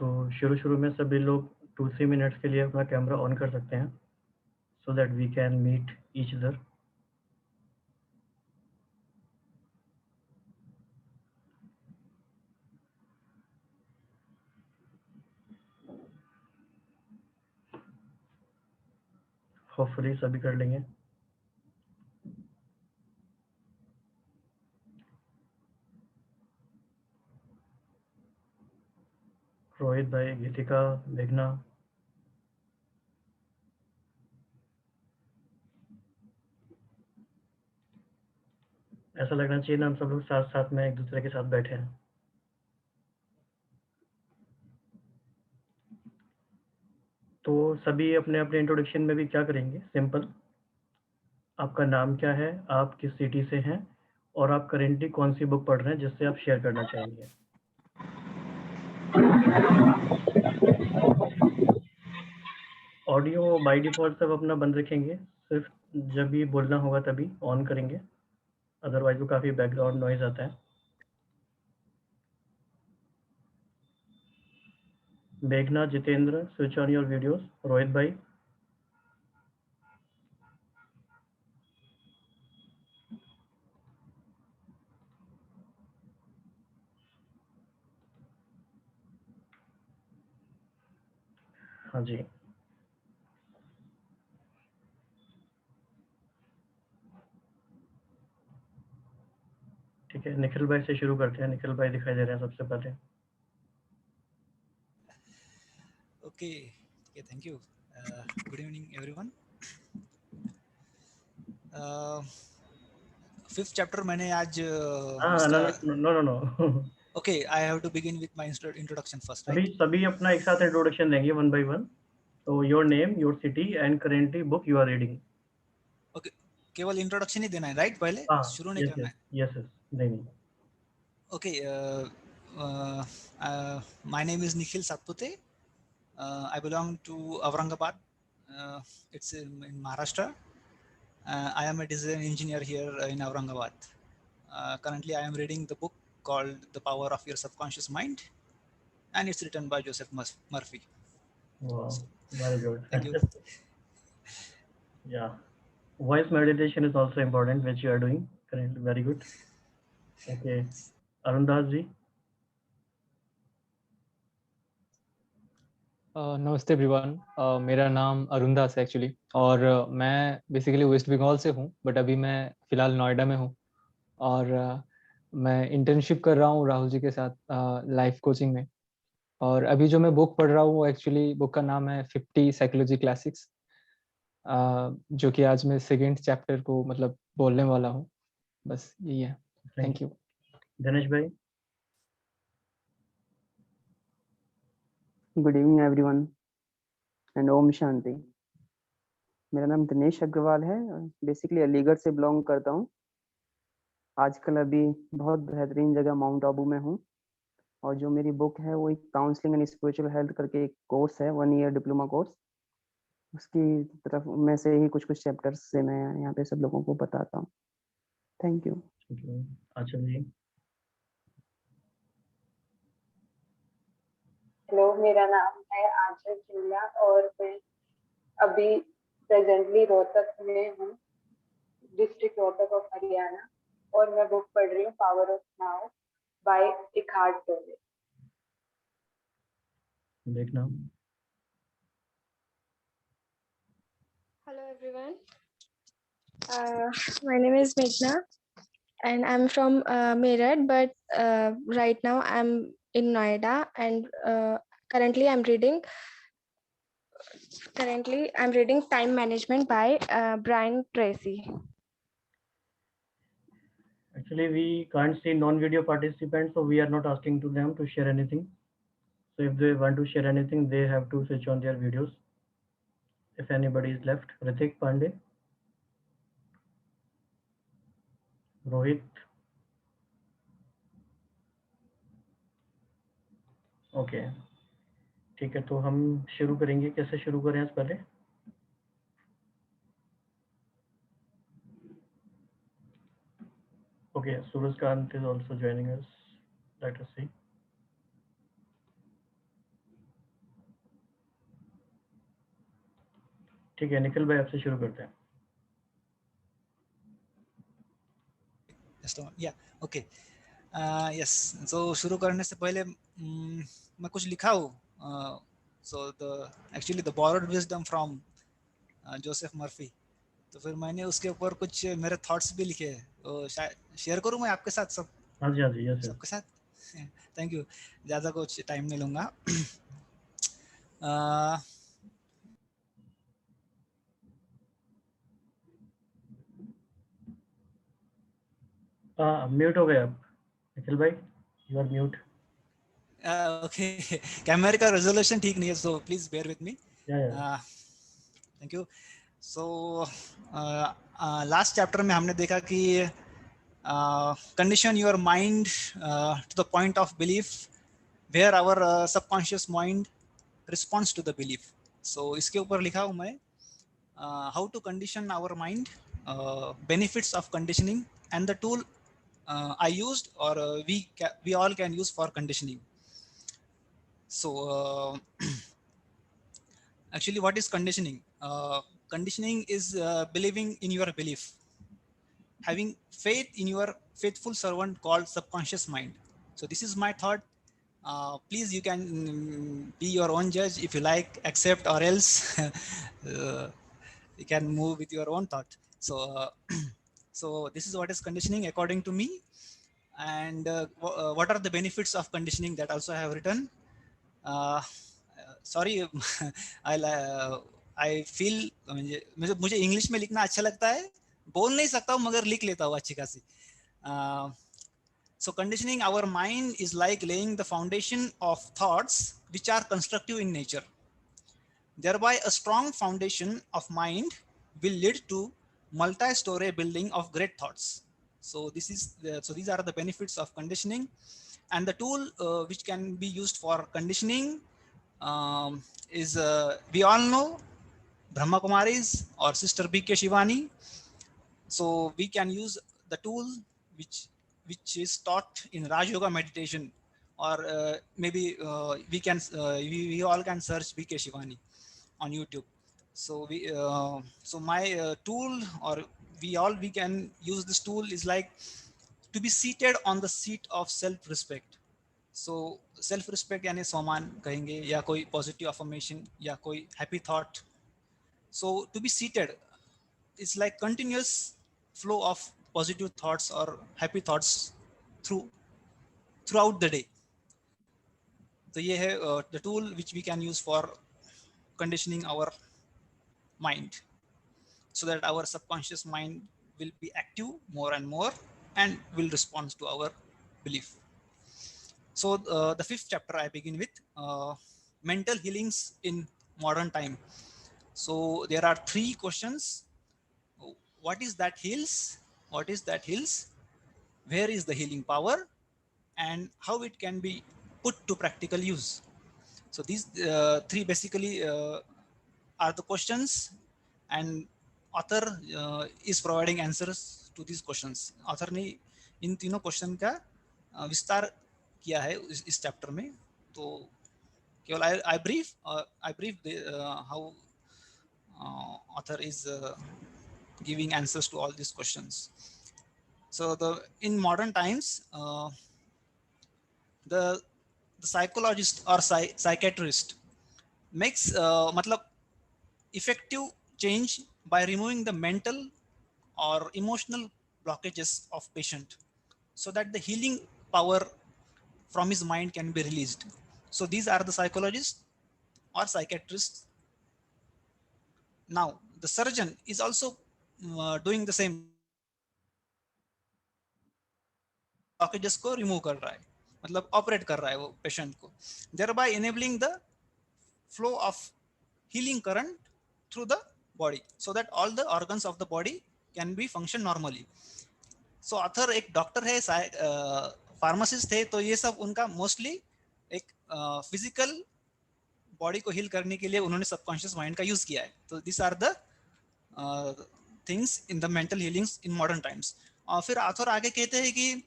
तो शुरू शुरू में सभी लोग 2-3 मिनट्स के लिए अपना कैमरा ऑन कर सकते हैं so that we can meet each other. Hopefully सभी कर लेंगे। रोहित भाई, गीतिका, मेघना। ऐसा लगना चाहिए ना हम सब लोग साथ साथ में एक दूसरे के साथ बैठे हैं। तो सभी अपने अपने इंट्रोडक्शन में भी क्या करेंगे, सिंपल, आपका नाम क्या है, आप किस सिटी से हैं, और आप करेंटली कौन सी बुक पढ़ रहे हैं जिससे आप शेयर करना चाहेंगे। ऑडियो बाय डिफ़ॉल्ट सब अपना बंद रखेंगे, सिर्फ जब भी बोलना होगा तभी ऑन करेंगे, अदरवाइज वो काफ़ी बैकग्राउंड नॉइज़ आता है। मेघना, Jitendra, switch on your videos. Rohit भाई। हाँ जी। ठीक है, निखिल भाई से शुरू करते हैं। निखिल भाई दिखाई दे रहे हैं सबसे पहले। Okay, thank you. Good evening, everyone. Fifth chapter मैंने आज हाँ, इसका no. Okay, I have to begin with my introduction first, अभी right? सभी अपना एक साथ इंट्रोडक्शन देंगे वन बाय वन। तो your name, your city and currently book you are reading. Okay, केवल इंट्रोडक्शन ही देना है, राइट? पहले हाँ, शुरू नहीं यस करना यस है। यस यस, नहीं। Okay, my name is Nikhil Satpute. I belong to Aurangabad. It's in Maharashtra. I am a design engineer here in Aurangabad. Currently, I am reading the book called The Power of Your Subconscious Mind, and it's written by Joseph Murphy. वाह, very good, Thank you. Fantastic. Yeah, voice meditation is also important which you are doing currently, very good. Okay, Arundas ji. नमस्ते everyone. मेरा नाम अरुणदास है actually, और मैं basically waste Bengal से हूँ, but अभी मैं फ़िलहाल नोएडा में हूँ। और मैं इंटर्नशिप कर रहा हूँ राहुल जी के साथ लाइफ कोचिंग में। और अभी जो मैं बुक पढ़ रहा हूँ, एक्चुअली बुक का नाम है 50 साइकोलॉजी क्लासिक्स, जो कि आज मैं सेकेंड चैप्टर को मतलब बोलने वाला हूँ। बस यही है। Thank you. Dinesh bhai. Good evening everyone and Om Shanti. मेरा नाम दिनेश अग्रवाल है, बेसिकली अलीगढ़ से बिलोंग करता हूँ। आजकल अभी बहुत बेहतरीन जगह माउंट आबू में हूँ, और जो मेरी बुक है वो एक काउंसलिंग एंड स्पिरिचुअल हेल्थ करके एक कोर्स है, 1 ईयर डिप्लोमा कोर्स। उसकी तरफ में से ही कुछ चैप्टर्स से मैं यहाँ पे सब लोगों को बताता हूँ। Thank you. अच्छा जी। हेलो, मेरा नाम है आंचल चिल्ला और मैं अभी प्रेजेंटली रोहतक में हूँ, डिस्ट्रिक्ट रोहतक ऑफ हरियाणा, और मैं बुक पढ़ रही हूँ पावर ऑफ नाउ बाय इकहार्ट टोले। देखना। Hello everyone. My name is Meghna and I'm from Meerut, but right now I'm in Noida, and currently I'm reading Time Management by Brian Tracy. Actually, we can't see non-video participants, so we are not asking to them to share anything. So if they want to share anything, they have to switch on their videos. If anybody is left, Ritik Pandey, Rohit. Okay, ठीक है, तो हम शुरू करेंगे। कैसे शुरू करें आज पहले? Okay, Surajkant is also joining us. Let us see. ठीक है निखिल भाई आपसे शुरू करते हैं. Okay yes. सो शुरू करने से पहले मैं कुछ लिखा हूँ. So actually the borrowed wisdom from Joseph Murphy. तो फिर मैंने उसके ऊपर कुछ मेरे थॉट्स भी लिखे हैं, तो शेयर करूँ मैं आपके साथ सब. हाँ जी यस सबके साथ. Thank you. ज़्यादा कुछ टाइम नहीं लूँगा. म्यूट हो गए आप निखिल भाई, यू आर म्यूट. ओके. कैमरे का रेजोल्यूशन ठीक नहीं है, so please bear with me. Thank you. So last chapter में हमने देखा कि condition your mind to the point of belief where our subconscious mind response to the belief. So इसके ऊपर लिखा हूँ मैं how to condition our mind, benefits of conditioning and the tool I used or we all can use for conditioning. So actually what is conditioning? Conditioning is believing in your belief, having faith in your faithful servant called subconscious mind. So this is my thought. Please you can be your own judge. If you like, accept, or else you can move with your own thought. So so this is what is conditioning according to me. And what are the benefits of conditioning, that also I have written. Sorry, I feel मुझे English में लिखना अच्छा लगता है, बोल नहीं सकता हूँ मगर लिख लेता हूँ अच्छी खासी. So conditioning our mind is like laying the foundation of thoughts which are constructive in nature. Thereby a strong foundation of mind will lead to multi-story building of great thoughts. So these are the benefits of conditioning. And the tool which can be used for conditioning is we all know Brahma Kumaris or Sister B.K. Shivani. So we can use the tool which is taught in Raj Yoga meditation, or maybe we all can search B.K. Shivani on YouTube. So my tool, or we can use this tool, is like to be seated on the seat of self-respect. So self-respect यानी सम्मान कहेंगे, या कोई positive affirmation, या कोई happy thought. So to be seated is like continuous flow of positive thoughts or happy thoughts throughout the day. तो ये है the tool which we can use for conditioning our mind, so that our subconscious mind will be active more and more and will respond to our belief. So the fifth chapter I begin with mental healings in modern time. So there are 3 questions. What is that heals? What is that heals? Where is the healing power? And how it can be put to practical use? So these 3 basically are the questions, and author is providing answers to these questions. Author ने इन तीनों question का विस्तार किया है इस chapter में. तो केवल I brief how author is giving answers to all these questions. So in modern times the psychologist or psychiatrist makes मतलब effective change by removing the mental or emotional blockages of patient, so that the healing power from his mind can be released. So these are the psychologists or psychiatrists. Now the surgeon is also doing the same. blockages को remove कर रहा है, मतलब operate कर रहा है वो patient को, thereby enabling the flow of healing current through the body, so that all the organs of the body can be function normally. So author एक डॉक्टर है, फार्मासिस्ट है, तो ये सब उनका मोस्टली एक फिजिकल बॉडी को हील करने के लिए उन्होंने सबकॉन्शियस माइंड का यूज किया है. तो this are the things in the mental healings in modern times. और फिर author आगे कहते हैं कि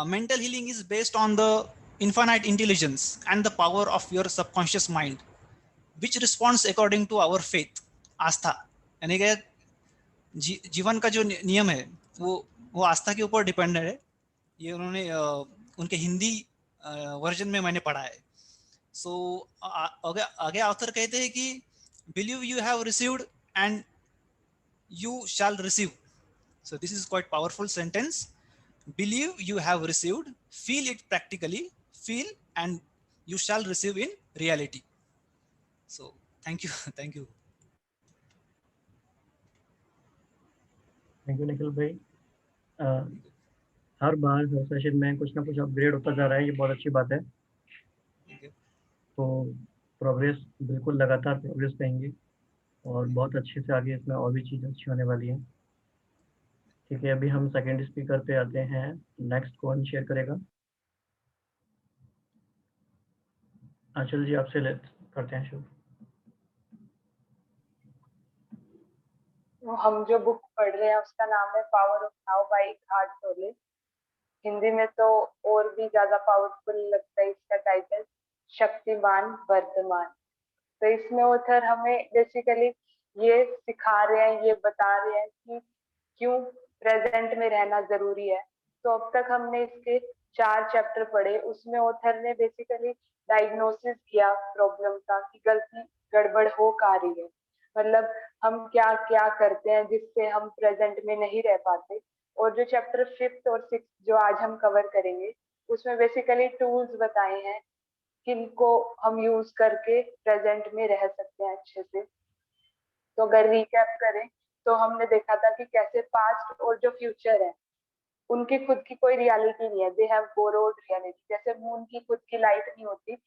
mental healing is based on the infinite intelligence and the power of your subconscious mind, which responds according to our faith. आस्था, यानी कि जीवन का जो नियम है वो आस्था के ऊपर डिपेंडेंट है। ये उन्होंने उनके हिंदी वर्जन में मैंने पढ़ा है। सो आगे ऑथर कहते हैं कि believe you have received and you shall receive. So this is quite powerful sentence. Believe you have received, feel it practically, feel and you shall receive in reality. So thank you. Thank you. Thank you Nikhil भाई। हर बार हर session में कुछ ना कुछ upgrade होता जा रहा है, ये बहुत अच्छी बात है। तो प्रोग्रेस बिल्कुल लगातार प्रोग्रेस करेंगे और बहुत अच्छे से आगे इसमें और भी चीज़ें अच्छी होने वाली हैं। ठीक है, अभी हम सेकेंड स्पीकर पे आते हैं। नेक्स्ट कौन शेयर करेगा? आंचल जी आपसे करते हैं शुरू। हम जो बुक पढ़ रहे हैं उसका नाम है पावर ऑफ नाउ बाय इकहार्ट टोले। हिंदी में तो और भी ज्यादा पावरफुल लगता है इसका टाइटल, शक्तिमान वर्तमान। तो इसमें ऑथर हमें बेसिकली ये सिखा रहे हैं, ये बता रहे हैं कि क्यों प्रेजेंट में रहना जरूरी है। तो अब तक हमने इसके 4 चैप्टर पढ़े, उसमें ऑथर ने बेसिकली डायग्नोसिस किया प्रॉब्लम का कि गलती गड़बड़ हो कहाँ रही है, मतलब हम क्या क्या करते हैं जिससे हम प्रेजेंट में नहीं रह पाते। और जो चैप्टर 5th और 6th जो आज हम कवर करेंगे उसमें बेसिकली टूल्स बताए हैं किनको हम यूज करके प्रेजेंट में रह सकते हैं अच्छे से। तो अगर रिकैप करें तो हमने देखा था कि कैसे पास्ट और जो फ्यूचर है उनकी खुद की कोई रियलिटी नहीं है, दे हैव बोरोड रियलिटी। जैसे मून की खुद की लाइट नहीं होती,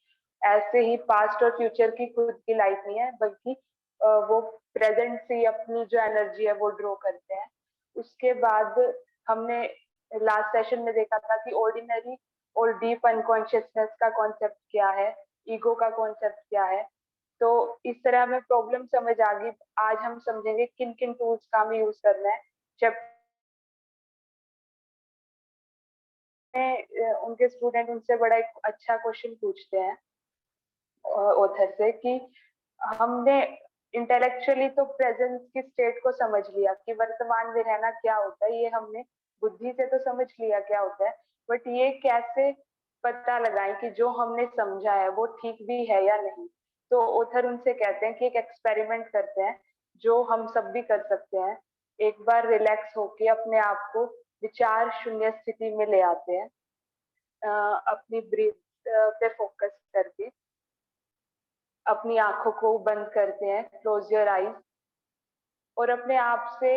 ऐसे ही पास्ट और फ्यूचर की खुद की लाइट नहीं है, बल्कि वो प्रेजेंट से अपनी जो एनर्जी है वो ड्रॉ करते हैं। उसके बाद हमने लास्ट सेशन में देखा था कि ऑर्डिनरी और डीप अनकॉन्शियसनेस का कॉन्सेप्ट क्या है, ईगो का कॉन्सेप्ट क्या है। तो इस तरह हमें प्रॉब्लम समझ आ गई। आज हम समझेंगे किन किन टूल्स का हमें यूज करना है। उनके स्टूडेंट उनसे बड़ा एक अच्छा क्वेश्चन पूछते हैं ऑथर से कि हमने इंटेलेक्चुअली तो प्रेजेंस की स्टेट को समझ लिया कि वर्तमान में रहना क्या होता है, ये हमने बुद्धि से तो समझ लिया क्या होता है, बट ये कैसे पता लगाएं कि जो हमने समझा है वो ठीक भी है या नहीं। तो ऑथर उनसे कहते हैं कि एक एक्सपेरिमेंट करते हैं जो हम सब भी कर सकते हैं। एक बार रिलैक्स होके अपने आप को विचार शून्य स्थिति में ले आते हैं, अपनी ब्रीथ पे फोकस करके अपनी आंखों को बंद करते हैं, क्लोज योर आईज, और अपने आप से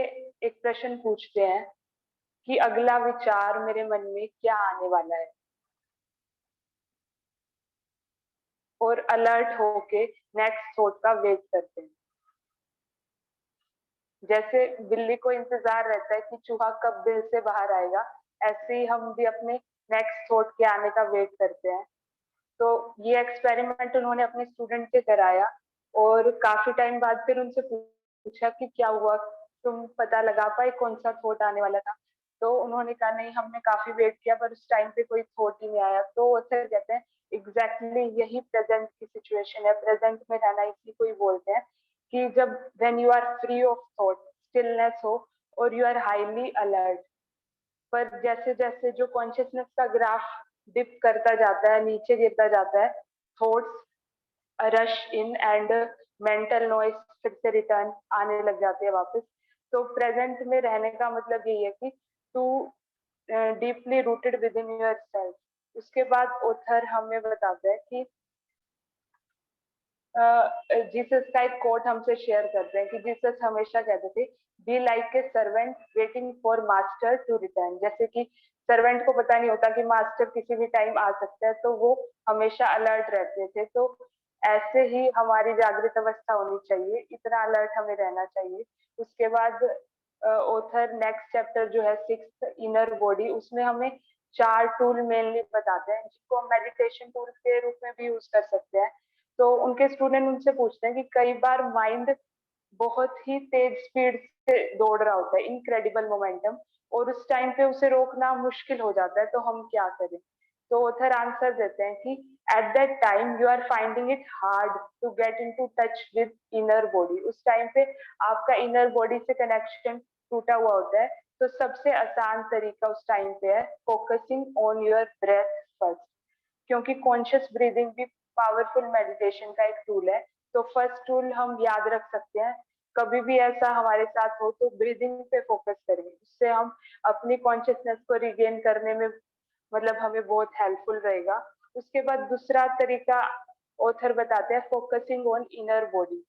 एक प्रश्न पूछते हैं कि अगला विचार मेरे मन में क्या आने वाला है, और अलर्ट होके नेक्स्ट थॉट का वेट करते हैं। जैसे बिल्ली को इंतजार रहता है कि चूहा कब बिल से बाहर आएगा, ऐसे ही हम भी अपने नेक्स्ट थॉट के आने का वेट करते हैं। तो ये एक्सपेरिमेंट उन्होंने अपने स्टूडेंट से कराया और काफी टाइम बाद फिर उनसे पूछा कि क्या हुआ, तुम पता लगा पाए कौन सा थॉट आने वाला था। तो उन्होंने कहा नहीं, हमने काफी वेट किया पर उस टाइम पे कोई थॉट ही नहीं आया। तो ऑथर कहते हैं एग्जैक्टली यही प्रेजेंट की सिचुएशन है, प्रेजेंट में रहना इसी को ही बोलते हैं कि जब when you are free of thought, stillness हो और यू आर हाईली अलर्ट। पर जैसे जैसे जो कॉन्शियसनेस का ग्राफ डिप करता जाता है, नीचे गिरता जाता है, thoughts rush in and mental noise फिर से रिटर्न आने लग जाते हैं वापस। तो प्रेजेंट में रहने का मतलब यही है कि to deeply rooted within yourself. उसके बाद ऑथर हमें बताता है कि जीसस का एक कोट हमसे शेयर करते हैं कि जीसस हमेशा कहते थे be like a servant waiting for master to return. जैसे कि सर्वेंट को पता नहीं होता कि मास्टर किसी भी टाइम आ सकता है, तो वो हमेशा अलर्ट रहते थे। तो ऐसे ही हमारी जागृत अवस्था होनी चाहिए, इतना अलर्ट हमें रहना चाहिए। उसके बाद ऑथर नेक्स्ट चैप्टर जो है 6th इनर बॉडी, उसमें हमें 4 टूल मेनली बताते हैं जिनको हम मेडिटेशन टूल के रूप में भी यूज कर सकते हैं। तो उनके स्टूडेंट उनसे पूछते हैं कि कई बार माइंड बहुत ही तेज स्पीड से दौड़ रहा होता है, इनक्रेडिबल मोमेंटम, और उस टाइम पे उसे रोकना मुश्किल हो जाता है, तो हम क्या करें। तो ऑथर आंसर देते हैं कि at that time you are finding it hard to get into touch with inner body. उस टाइम पे आपका inner body से connection टूटा हुआ होता है, तो सबसे आसान तरीका उस टाइम पे है focusing on your breath first, क्योंकि कॉन्शियस ब्रीदिंग भी पावरफुल मेडिटेशन का एक टूल है। तो फर्स्ट टूल हम याद रख सकते हैं, कभी भी ऐसा हमारे साथ हो तो ब्रीदिंग पे फोकस करेंगे, उससे हम अपनी कॉन्शियसनेस को रिगेन करने में मतलब हमें बहुत हेल्पफुल रहेगा। उसके बाद दूसरा तरीका ऑथर बताते हैं फोकसिंग ऑन इनर बॉडी।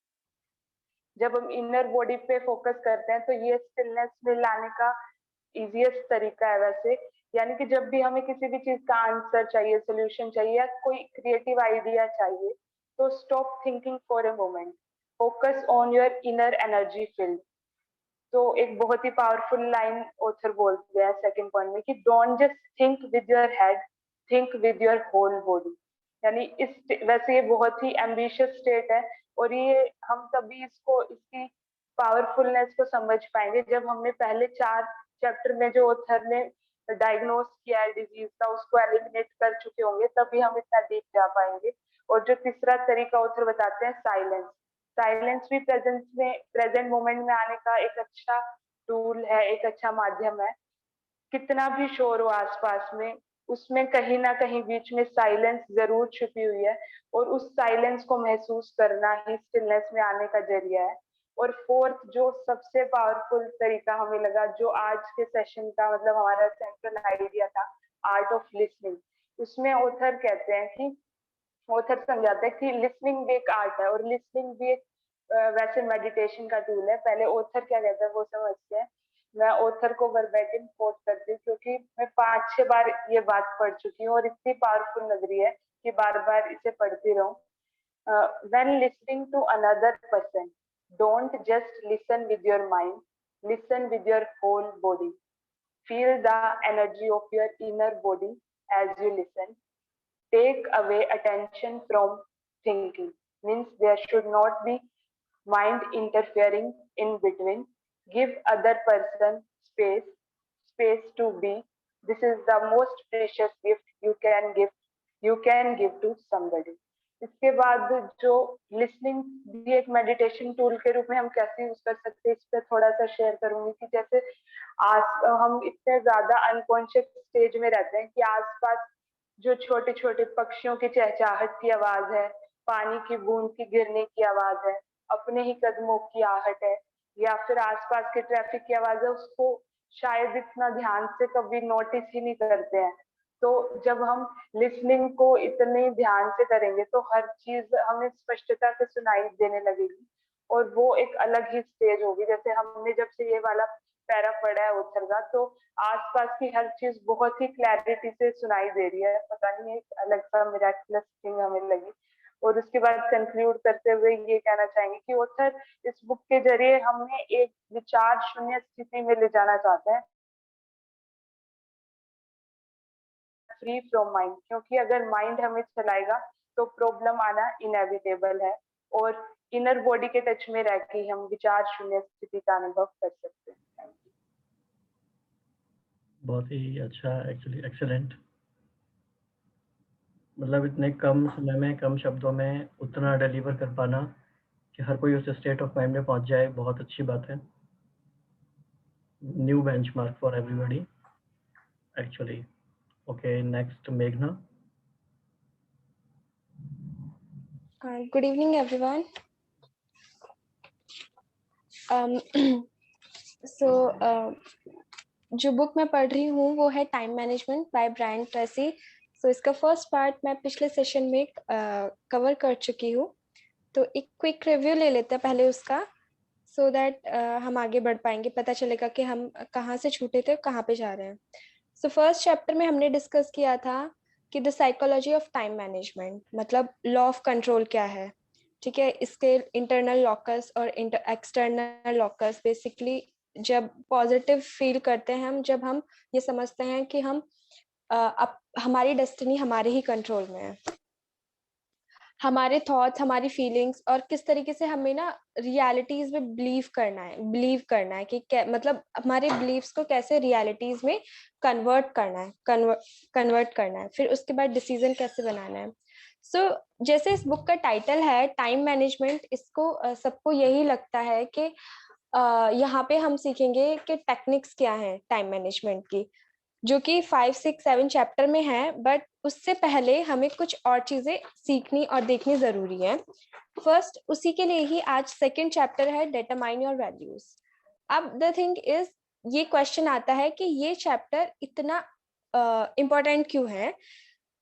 जब हम इनर बॉडी पे फोकस करते हैं तो ये स्टिलनेस में लाने का इजीएस्ट तरीका है वैसे, यानी कि जब भी हमें किसी भी चीज का आंसर चाहिए, सोल्यूशन चाहिए या कोई क्रिएटिव आइडिया चाहिए, तो stop thinking for a moment, focus on your inner energy field. तो एक बहुत ही पावरफुल लाइन ऑथर बोलते हैं सेकंड पॉइंट में कि don't just think with your head, think with your whole body. यानी इस वैसे ये बहुत ही एम्बिशियस स्टेट है, और ये हम तभी इसकी पावरफुलनेस को समझ पाएंगे जब हमने पहले 4 चैप्टर में जो ऑथर ने डायग्नोस किया है डिजीज का उसको एलिमिनेट कर चुके होंगे, तभी हम इतना डीप जा पाएंगे। और जो तीसरा तरीका ऑथर बताते हैं साइलेंस, साइलेंस भी प्रेजेंट मोमेंट में आने का एक अच्छा टूल है, एक अच्छा माध्यम है। कितना भी शोर हो आसपास में, उसमें कहीं ना कहीं बीच में साइलेंस जरूर छुपी हुई है, और उस साइलेंस को महसूस करना ही स्टिलनेस में आने का जरिया है। और फोर्थ जो सबसे पावरफुल तरीका हमें लगा, जो आज के सेशन का मतलब हमारा सेंट्रल आइडिया था, आर्ट ऑफ लिसनिंग। उसमें ऑथर कहते हैं कि ऑथर समझाते हैं कि लिसनिंग भी एक आर्ट है और लिसनिंग भी एक वैसे मेडिटेशन का टूल है। पहले ऑथर क्या कहता है वो समझते हैं। मैं ऑथर को वर्बेटिम कोट करती हूँ क्योंकि मैं 5-6 बार ये बात पढ़ चुकी हूँ और इतनी पावरफुल लग रही है कि बार बार इसे पढ़ती रहूं। When listening to another person, don't just listen with your mind, listen with your whole body. Feel the energy of your inner body as you listen. Take away attention from thinking, means there should not be mind interfering in between. Give other person space to be. This is the most precious gift you can give to somebody. इसके बाद जो listening भी एक meditation tool के रूप में हम कैसे यूज कर सकते हैं, इस पर थोड़ा सा शेयर करूंगी कि जैसे हम इतने ज्यादा अनकॉन्शियस स्टेज में रहते हैं कि आसपास जो छोटे छोटे पक्षियों की चहचहाहट की आवाज है, पानी की बूंद की गिरने की आवाज है, अपने ही कदमों की आहट है, या फिर आसपास के ट्रैफिक की आवाज है, उसको शायद इतना ध्यान से कभी नोटिस ही नहीं करते हैं। तो जब हम लिसनिंग को इतने ध्यान से करेंगे तो हर चीज हमें स्पष्टता से सुनाई देने लगेगी, और वो एक अलग ही स्टेज होगी। जैसे हमने जब से ये वाला पैरा पढ़ा है ऑथर का, तो आसपास की हर चीज बहुत ही क्लैरिटी से सुनाई दे रही है, पता नहीं एक अलग सा मिराकुलस थिंग हमें लगी। और उसके बाद कंक्लूड करते हुए ये कहना चाहेंगे कि ऑथर इस बुक के जरिए हमें एक विचार शून्य स्थिति में ले जाना चाहते हैं, फ्री फ्रॉम माइंड, क्योंकि अगर माइंड हमें चलाएगा तो प्रॉब्लम आना इनएविटेबल है, और इनर बॉडी के टच में रह के हम विचार शून्य स्थिति का अनुभव कर सकते हैं। बहुत ही अच्छा, एक्चुअली एक्सेलेंट। मतलब इतने कम समय में, कम शब्दों में उतना डिलीवर कर पाना कि हर कोई उस स्टेट ऑफ माइंड में पहुंच जाए, बहुत अच्छी बात है। New benchmark for everybody actually. Okay, next मेघना। Good evening, everyone. जो बुक मैं पढ़ रही हूँ वो है time management by Brian Tracy. So इसका फर्स्ट पार्ट मैं पिछले सेशन में कवर कर चुकी हूँ, तो एक क्विक रिव्यू ले लेते हैं पहले उसका, सो दैट हम आगे बढ़ पाएंगे, पता चलेगा कि हम कहाँ से छूटे थे और कहाँ पे जा रहे हैं। सो फर्स्ट चैप्टर में हमने डिस्कस किया था कि the psychology of time management, मतलब लॉ ऑफ कंट्रोल क्या है, ठीक है। इसके इंटरनल लॉकर्स और एक्सटर्नल लॉकर्स, बेसिकली जब पॉजिटिव फील करते हैं हम, जब हम ये समझते हैं कि हम हमारी डेस्टिनी हमारे ही कंट्रोल में है। हमारे थॉट्स, हमारी फीलिंग्स और किस तरीके से हमें ना रियलिटीज में बिलीव करना है कि मतलब हमारे बिलीव्स को कैसे रियलिटीज में कन्वर्ट करना है, फिर उसके बाद डिसीजन कैसे बनाना है। सो जैसे इस बुक का टाइटल है टाइम मैनेजमेंट, इसको सबको यही लगता है कि यहाँ पे हम सीखेंगे कि टेक्निक्स क्या है टाइम मैनेजमेंट की, जो कि 5, 6, 7 चैप्टर में है, बट उससे पहले हमें कुछ और चीजें सीखनी और देखनी जरूरी है। फर्स्ट, उसी के लिए ही आज सेकंड चैप्टर है डिटरमाइन योर वैल्यूज। अब द थिंग इज, ये क्वेश्चन आता है कि ये चैप्टर इतना इम्पोर्टेंट क्यों है।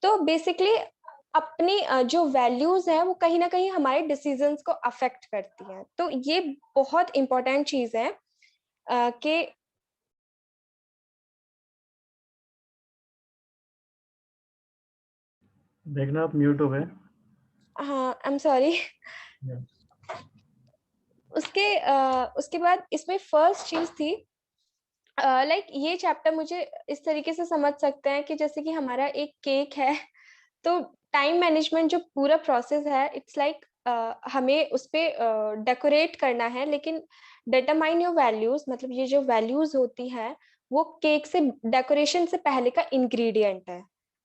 तो बेसिकली अपनी जो वैल्यूज है वो कहीं ना कहीं हमारे डिसीजंस को अफेक्ट करती हैं। तो ये बहुत इम्पोर्टेंट चीज है कि देखना आप म्यूट हो गए। हाँ, आई एम सॉरी। Yeah. उसके बाद इसमें फर्स्ट चीज थी, लाइक ये चैप्टर मुझे इस तरीके से समझ सकते हैं कि जैसे कि हमारा एक केक है, तो टाइम मैनेजमेंट जो पूरा प्रोसेस है, इट्स लाइक हमें उस पर डेकोरेट करना है, लेकिन डिटरमाइन योर वैल्यूज मतलब ये जो वैल्यूज होती है वो केक से डेकोरेशन से पहले का इंग्रेडिएंट है।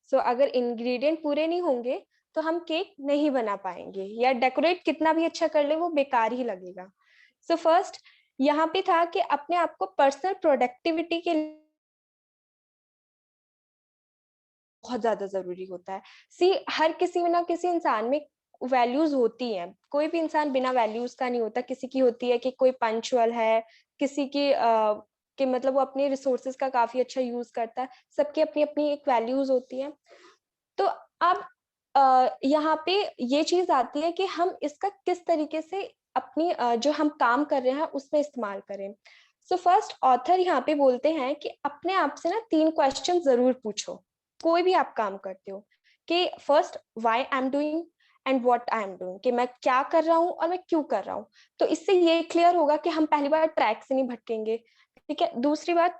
सो अगर इंग्रेडिएंट पूरे नहीं होंगे तो हम केक नहीं बना पाएंगे, या डेकोरेट कितना भी अच्छा कर ले वो बेकार ही लगेगा। सो फर्स्ट यहाँ पे था कि अपने आप को पर्सनल प्रोडक्टिविटी के लिए बहुत ज्यादा जरूरी होता है। हर किसी में ना किसी इंसान में वैल्यूज होती हैं, कोई भी इंसान बिना वैल्यूज का नहीं होता। किसी की होती है कि कोई पंक्चुअल है, किसी की कि मतलब वो अपने रिसोर्सेज का काफी अच्छा यूज करता है। सबकी अपनी अपनी एक वैल्यूज होती है। तो अब यहाँ पे ये चीज आती है कि हम इसका किस तरीके से अपनी जो हम काम कर रहे हैं उसमें इस्तेमाल करें। सो फर्स्ट ऑथर यहाँ पे बोलते हैं कि अपने आप से ना 3 क्वेश्चन जरूर पूछो, कोई भी आप काम करते हो। कि first, why I am doing and what I am doing, कि मैं क्या कर रहा हूँ और मैं क्यों कर रहा हूँ। तो इससे ये क्लियर होगा कि हम पहली बार ट्रैक से नहीं भटकेंगे। ठीक है। दूसरी बात,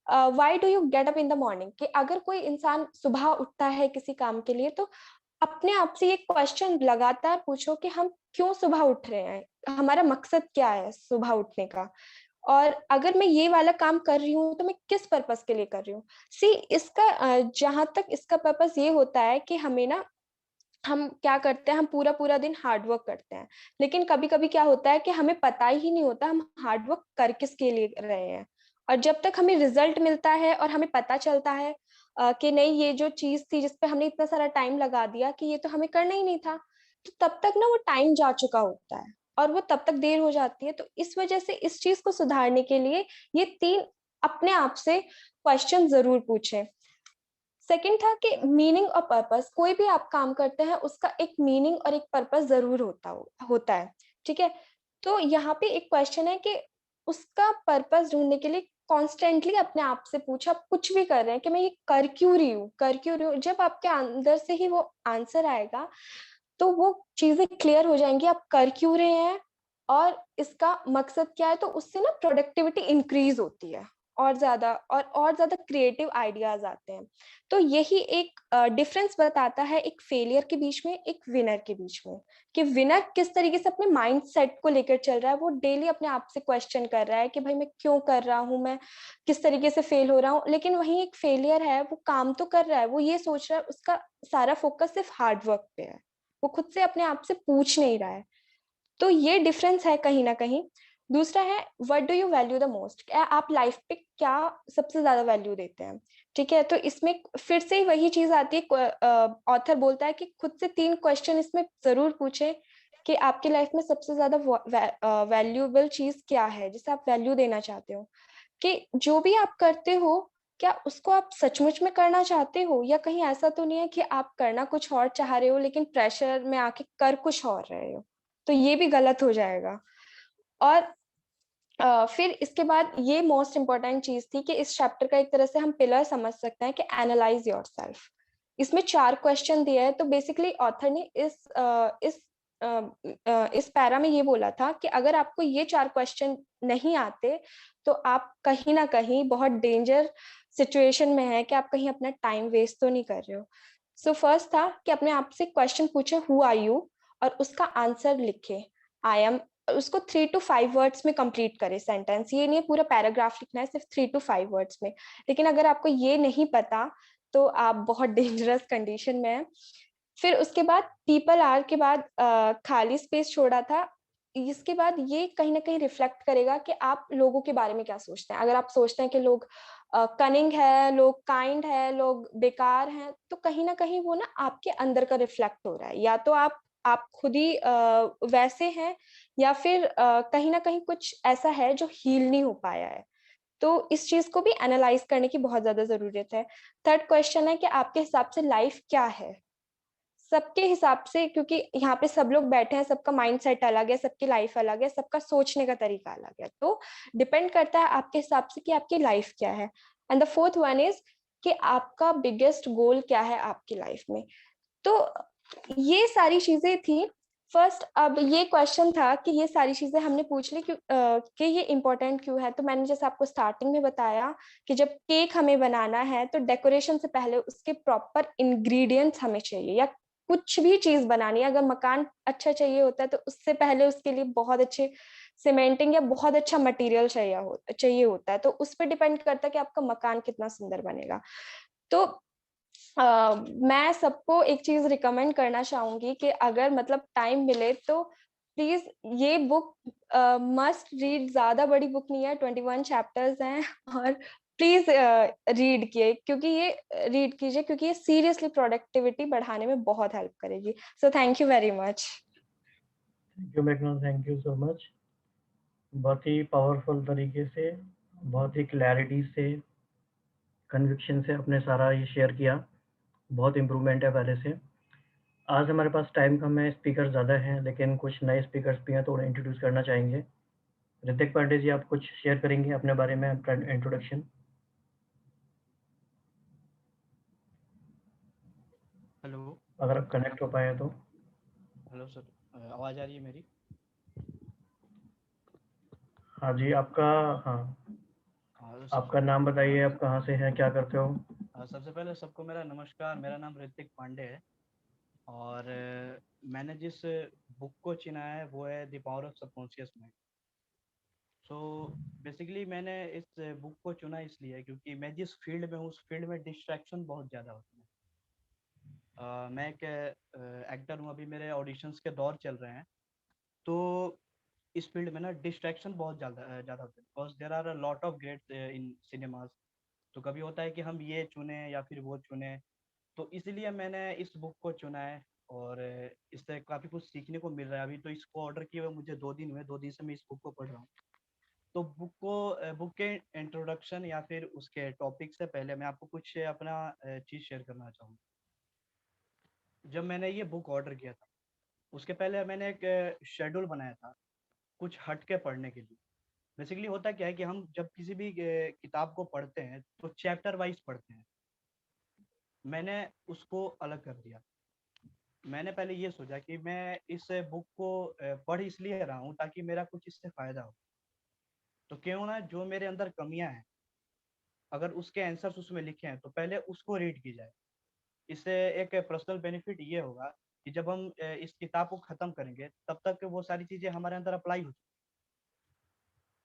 why do you get up in the morning, कि अगर कोई इंसान सुबह उठता है किसी काम के लिए तो अपने आप से ये क्वेश्चन लगातार पूछो कि हम क्यों सुबह उठ रहे हैं, हमारा मकसद क्या है सुबह उठने का, और अगर मैं ये वाला काम कर रही हूँ तो मैं किस पर्पस के लिए कर रही हूँ। इसका जहां तक इसका पर्पस ये होता है कि हमें ना, हम क्या करते हैं, हम पूरा पूरा दिन हार्ड वर्क करते हैं, लेकिन कभी कभी क्या होता है कि हमें पता ही नहीं होता हम हार्ड वर्क कर किसके लिए रहे हैं। और जब तक हमें रिजल्ट मिलता है और हमें पता चलता है कि नहीं, ये जो चीज थी जिसपे हमने इतना सारा टाइम लगा दिया कि ये तो हमें करना ही नहीं था, तो तब तक ना वो टाइम जा चुका होता है और वो तब तक देर हो जाती है। तो इस वजह से इस चीज को सुधारने के लिए ये 3 अपने आप से क्वेश्चन जरूर पूछें। सेकंड था कि मीनिंग और पर्पस, कोई भी आप काम करते हैं उसका एक मीनिंग और एक पर्पस जरूर होता है। ठीक है। तो यहाँ पे एक क्वेश्चन है कि उसका पर्पस ढूंढने के लिए कॉन्स्टेंटली अपने आप से पूछा, कुछ भी कर रहे हैं कि मैं ये कर क्यों रही हूँ। जब आपके अंदर से ही वो आंसर आएगा तो वो चीजें क्लियर हो जाएंगी, आप कर क्यों रहे हैं और इसका मकसद क्या है। तो उससे ना प्रोडक्टिविटी इंक्रीज होती है और ज्यादा क्रिएटिव आइडियाज आते हैं। तो यही एक डिफरेंस बताता है एक फेलियर के बीच में, एक विनर के बीच में, कि विनर किस तरीके से अपने माइंड सेट को लेकर चल रहा है, वो डेली अपने आप से क्वेश्चन कर रहा है कि भाई मैं क्यों कर रहा हूँ, मैं किस तरीके से फेल हो रहा हूँ। लेकिन वही एक फेलियर है, वो काम तो कर रहा है, वो ये सोच रहा है, उसका सारा फोकस सिर्फ हार्ड वर्क पे है, वो खुद से अपने आप से पूछ नहीं रहा है। तो ये डिफरेंस है कहीं ना कहीं। दूसरा है, what do you value the most, आप लाइफ पे क्या सबसे ज्यादा वैल्यू देते हैं। ठीक है। तो इसमें फिर से ही वही चीज आती है, ऑथर बोलता है कि खुद से 3 क्वेश्चन इसमें जरूर पूछे कि आपकी लाइफ में सबसे ज्यादा वैल्यूएबल चीज क्या है, जिसे आप वैल्यू देना चाहते हो। कि जो भी आप करते हो, क्या उसको आप सचमुच में करना चाहते हो, या कहीं ऐसा तो नहीं है कि आप करना कुछ और चाह रहे हो लेकिन प्रेशर में आके कर कुछ और रहे हो, तो ये भी गलत हो जाएगा। और फिर इसके बाद ये मोस्ट इम्पोर्टेंट चीज थी कि इस चैप्टर का एक तरह से हम पिलर समझ सकते हैं कि एनालाइज योरसेल्फ। इसमें 4 क्वेश्चन दिए हैं। तो बेसिकली ऑथर ने इस पैरा में ये बोला था कि अगर आपको ये 4 क्वेश्चन नहीं आते तो आप कहीं ना कहीं बहुत डेंजर सिचुएशन में है, कि आप कहीं अपना टाइम वेस्ट तो नहीं कर रहे हो। सो फर्स्ट था कि अपने आप से क्वेश्चन पूछे, हु आर यू, और उसका आंसर लिखे। आई एम, उसको 3 to 5 वर्ड्स में कंप्लीट करे सेंटेंस, ये नहीं है पूरा पैराग्राफ लिखना है, सिर्फ 3 to 5 वर्ड्स में। लेकिन अगर आपको ये नहीं पता तो आप बहुत डेंजरस कंडीशन में हैं। फिर उसके बाद पीपल आर के बाद खाली स्पेस छोड़ा था। इसके बाद ये कहीं ना कहीं रिफ्लेक्ट करेगा कि आप लोगों के बारे में क्या सोचते हैं। अगर आप सोचते हैं कि लोग कनिंग है, लोग काइंड है, लोग बेकार हैं, तो कहीं ना कहीं वो ना आपके अंदर का रिफ्लेक्ट हो रहा है। या तो आप खुद ही वैसे हैं, या फिर कहीं ना कहीं कुछ ऐसा है जो हील नहीं हो पाया है। तो इस चीज को भी एनालाइज करने की बहुत ज्यादा जरूरत है। थर्ड क्वेश्चन है कि आपके हिसाब से लाइफ क्या है। सबके हिसाब से, क्योंकि यहाँ पे सब लोग बैठे हैं, सबका माइंडसेट अलग है, सबकी लाइफ अलग है, सबका सोचने का तरीका अलग है, तो डिपेंड करता है आपके हिसाब से कि आपकी लाइफ क्या है। And the fourth one is कि आपका बिगेस्ट गोल क्या है आपकी लाइफ में। तो ये सारी चीजें थी फर्स्ट। अब ये क्वेश्चन था कि ये सारी चीजें हमने पूछ ली कि ये इम्पोर्टेंट क्यों है। तो मैंने जैसे आपको स्टार्टिंग में बताया कि जब केक हमें बनाना है तो डेकोरेशन से पहले उसके प्रॉपर इंग्रेडिएंट्स हमें चाहिए, या कुछ भी चीज बनानी है, अगर मकान अच्छा चाहिए होता है तो उससे पहले उसके लिए बहुत अच्छे सीमेंटिंग या बहुत अच्छा मटेरियल चाहिए होता है। तो उस पर डिपेंड करता है कि आपका मकान कितना सुंदर बनेगा। तो मैं सबको एक चीज रिकमेंड करना चाहूंगी कि अगर मतलब टाइम मिले तो प्लीज ये बुक मस्ट रीड। ज्यादा बड़ी बुक नहीं है, 21 चैप्टर्स हैं, और प्लीज रीड किए, क्योंकि ये रीड कीजिए, क्योंकि ये सीरियसली प्रोडक्टिविटी बढ़ाने में बहुत हेल्प करेगी। So thank you very much. Thank you Magna, thank you so much. बहुत ही पावरफुल तरीके से, बहुत ही क्लैरिटी से, कन्विक्शन से आपने सारा ये शेयर किया। बहुत इम्प्रूवमेंट है पहले से। आज हमारे पास टाइम कम है, स्पीकर ज़्यादा हैं, लेकिन कुछ नए स्पीकर्स भी हैं तो उन्हें इंट्रोड्यूस करना चाहेंगे। ऋतिक पांडे जी, आप कुछ शेयर करेंगे अपने बारे में, आपका इंट्रोडक्शन। हेलो। अगर आप कनेक्ट हो पाए तो। हेलो सर, आवाज़ आ रही है मेरी? हाँ जी, आपका, हाँ, हाँ तो आपका नाम बताइए, आप कहाँ से हैं, क्या करते हो? सबसे पहले सबको मेरा नमस्कार। मेरा नाम ऋतिक पांडे है, और मैंने जिस बुक को चुना है वो है the power of subconscious mind. So basically मैंने इस बुक को चुना इसलिए क्योंकि मैं जिस फील्ड में हूँ उस फील्ड में डिस्ट्रैक्शन बहुत ज़्यादा होती है। मैं एक एक्टर हूँ, अभी मेरे ऑडिशंस के दौर चल रहे हैं, तो इस फील्ड में ना डिस्ट्रैक्शन बहुत ज़्यादा होते हैं, because there are a lot of greats in cinemas. तो कभी होता है कि हम ये चुने या फिर वो चुने, तो इसलिए मैंने इस बुक को चुना है, और इससे काफ़ी कुछ सीखने को मिल रहा है। अभी तो इसको ऑर्डर किए हुए मुझे 2 दिन हुए, 2 दिन से मैं इस बुक को पढ़ रहा हूँ। तो बुक के इंट्रोडक्शन या फिर उसके टॉपिक से पहले मैं आपको कुछ अपना चीज़ शेयर करना चाहूँगा। जब मैंने ये बुक ऑर्डर किया था उसके पहले मैंने एक शेड्यूल बनाया था कुछ हट के पढ़ने के लिए। बेसिकली होता क्या है कि हम जब किसी भी किताब को पढ़ते हैं तो चैप्टर वाइज पढ़ते हैं। मैंने उसको अलग कर दिया। मैंने पहले ये सोचा कि मैं इस बुक को पढ़ इसलिए रहा हूँ ताकि मेरा कुछ इससे फायदा हो। तो क्यों ना जो मेरे अंदर कमियां हैं अगर उसके आंसर्स उसमें लिखे हैं तो पहले उसको रीड की जाए। इससे एक पर्सनल बेनिफिट ये होगा कि जब हम इस किताब को खत्म करेंगे तब तक वो सारी चीजें हमारे अंदर अप्लाई हो।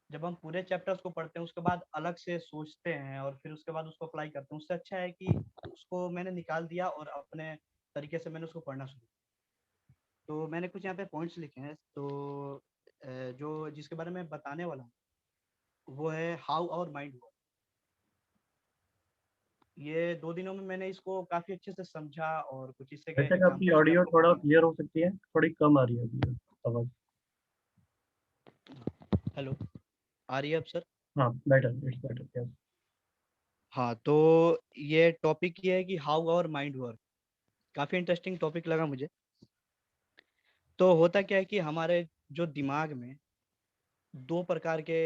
जब हम पूरे चैप्टर्स को पढ़ते हैं उसके बाद अलग से सोचते हैं और फिर उसके बाद उसको अप्लाई करते हैं, उससे अच्छा है कि उसको मैंने निकाल दिया और अपने तरीके से मैंने उसको पढ़ना शुरू किया। तो मैंने कुछ यहाँ पे पॉइंट्स लिखे हैं, तो जो जिसके बारे में बताने वाला हूँ वो है हाउ आवर माइंड वर्क। ये 2 दिनों में मैंने इसको काफी अच्छे से समझा और कुछ इससे जब तक आपकी एग्जांपल्स भी ऑडियो आपको थोड़ा बताऊंगा। क्लियर हो सकती है, थोड़ी कम आ रही है अभी आवाज़। हेलो, आ रही है अब सर? हाँ, बेटर, इट्स बेटर, यस। हाँ, तो ये टॉपिक ये है कि हाउ आवर माइंड वर्क। काफी इंटरेस्टिंग टॉपिक लगा मुझे। तो होता क्या है कि हमारे जो दिमाग में 2 प्रकार के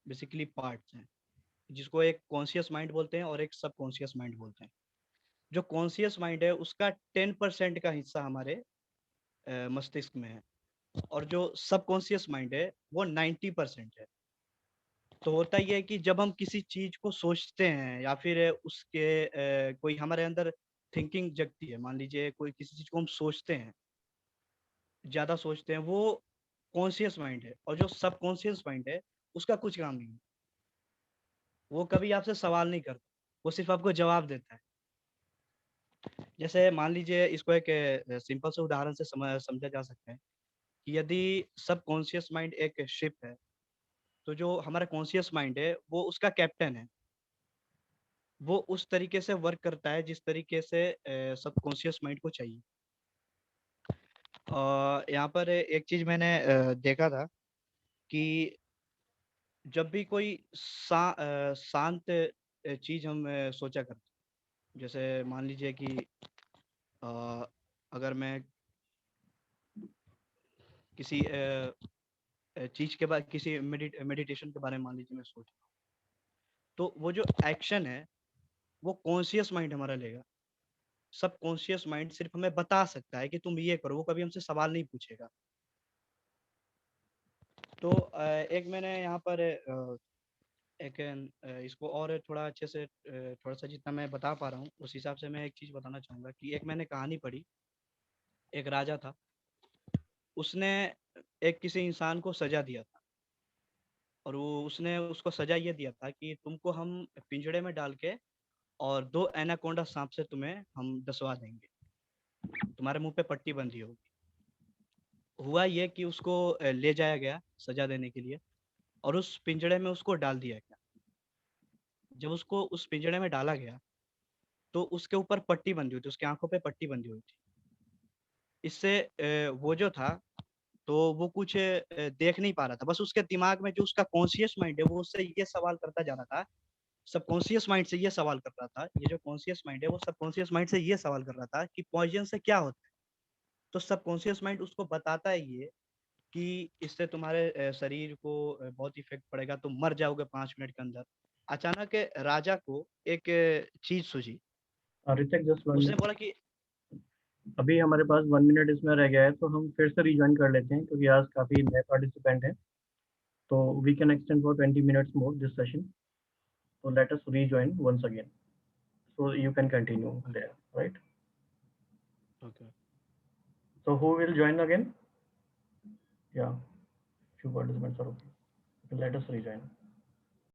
बेसिकली पार्ट्स हैं, जिसको एक कॉन्शियस माइंड बोलते हैं और एक सबकॉन्शियस माइंड बोलते हैं। जो कॉन्शियस माइंड है उसका 10% का हिस्सा हमारे मस्तिष्क में है, और जो सबकॉन्शियस माइंड है वो 90% है। तो होता ये है कि जब हम किसी चीज को सोचते हैं या फिर उसके कोई हमारे अंदर थिंकिंग जगती है, मान लीजिए कोई किसी चीज को हम सोचते हैं, ज्यादा सोचते हैं वो कॉन्शियस माइंड है, और जो सब कॉन्शियस माइंड है उसका कुछ काम नहीं है। वो कभी आपसे सवाल नहीं करता, वो सिर्फ आपको जवाब देता है। जैसे मान लीजिए, इसको एक सिंपल से उदाहरण से समझा जा सकता है कि यदि सब कॉन्शियस माइंड एक शिप है, तो जो हमारा कॉन्शियस माइंड है वो उसका कैप्टन है। वो उस तरीके से वर्क करता है जिस तरीके से सब कॉन्शियस माइंड को चाहिए। यहाँ पर एक चीज मैंने देखा था कि जब भी कोई शांत चीज हम सोचा करते, जैसे मान लीजिए कि अ, अगर मैं किसी चीज के बाद किसी मेडिटेशन के बारे में मान लीजिए मैं सोच रहा हूँ, तो वो जो एक्शन है वो कॉन्शियस माइंड हमारा लेगा। सब कॉन्शियस माइंड सिर्फ हमें बता सकता है कि तुम ये करो, वो कभी हमसे सवाल नहीं पूछेगा। तो एक मैंने यहाँ पर एक इसको और थोड़ा अच्छे से थोड़ा सा जितना मैं बता पा रहा हूँ उस हिसाब से मैं एक चीज बताना चाहूंगा कि एक मैंने कहानी पढ़ी। एक राजा था, उसने एक किसी इंसान को सजा दिया था, और वो उसने उसको सजा ये दिया था कि तुमको हम पिंजड़े में डाल के और 2 एनाकोंडा सांप से तुम्हें हम डसवा देंगे, तुम्हारे मुंह पे पट्टी बंधी होगी। हुआ ये कि उसको ले जाया गया सजा देने के लिए, और उस पिंजड़े में उसको डाल दिया गया। जब उसको उस पिंजड़े में डाला गया तो उसके ऊपर पट्टी बंधी हुई थी, उसकी आंखों पे पट्टी बंधी हुई थी। इससे वो जो था तो वो कुछ देख नहीं पा रहा था। बस उसके दिमाग में जो उसका कॉन्शियस माइंड है वो उससे ये सवाल करता जा रहा था, सबकॉन्शियस माइंड से ये सवाल कर रहा था, ये जो कॉन्शियस माइंड है वो सबकॉन्शियस माइंड से ये सवाल कर रहा था कि पॉइजन से क्या होता है। तो सबकॉन्शियस माइंड उसको बताता है ये कि इससे तुम्हारे शरीर को बहुत इफेक्ट पड़ेगा, तुम मर जाओगे 5 मिनट के अंदर। अचानक राजा को एक चीज सूझी। ऋतिक जस्ट 1 उसने मिनट, बोला कि अभी हमारे पास 1 मिनट इसमें रह गया है, तो हम फिर से रिज्वाइन कर लेते हैं क्योंकि आज काफ़ी नए पार्टिसिपेंट हैं। तो we can extend for 20 minutes more this session, so let us rejoin once again, so you can continue there, right? okay. So who will join again? Yeah, few participants are okay. Let us rejoin.